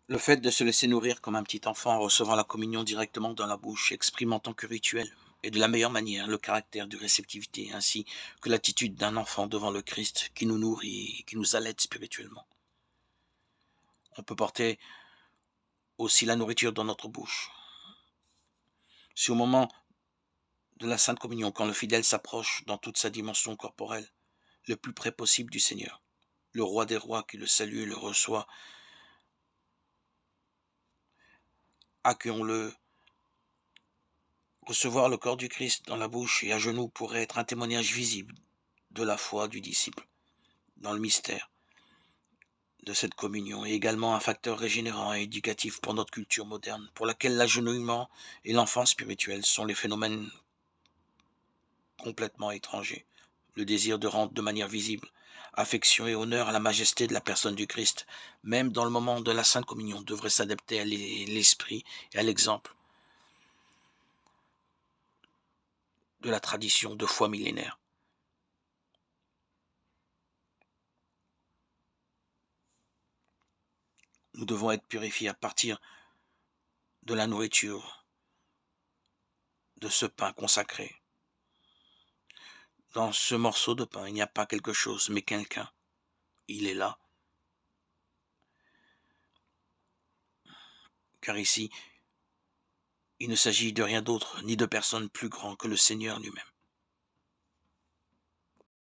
Le fait de se laisser nourrir comme un petit enfant en recevant la communion directement dans la bouche exprime en tant que rituel et de la meilleure manière le caractère de réceptivité ainsi que l'attitude d'un enfant devant le Christ qui nous nourrit et qui nous allaite spirituellement. On peut porter aussi la nourriture dans notre bouche. Si au moment de la Sainte Communion, quand le fidèle s'approche dans toute sa dimension corporelle, le plus près possible du Seigneur, le roi des rois qui le salue et le reçoit, accueillons-le. Recevoir le corps du Christ dans la bouche et à genoux pourrait être un témoignage visible de la foi du disciple dans le mystère de cette communion et également un facteur régénérant et éducatif pour notre culture moderne, pour laquelle l'agenouillement et l'enfance spirituelle sont les phénomènes complètement étrangers. Le désir de rendre de manière visible affection et honneur à la majesté de la personne du Christ, même dans le moment de la Sainte Communion, devrait s'adapter à l'esprit et à l'exemple de la tradition de foi millénaire. Nous devons être purifiés à partir de la nourriture, de ce pain consacré. Dans ce morceau de pain, il n'y a pas quelque chose, mais quelqu'un. Il est là. Car ici, il ne s'agit de rien d'autre, ni de personne plus grand que le Seigneur lui-même.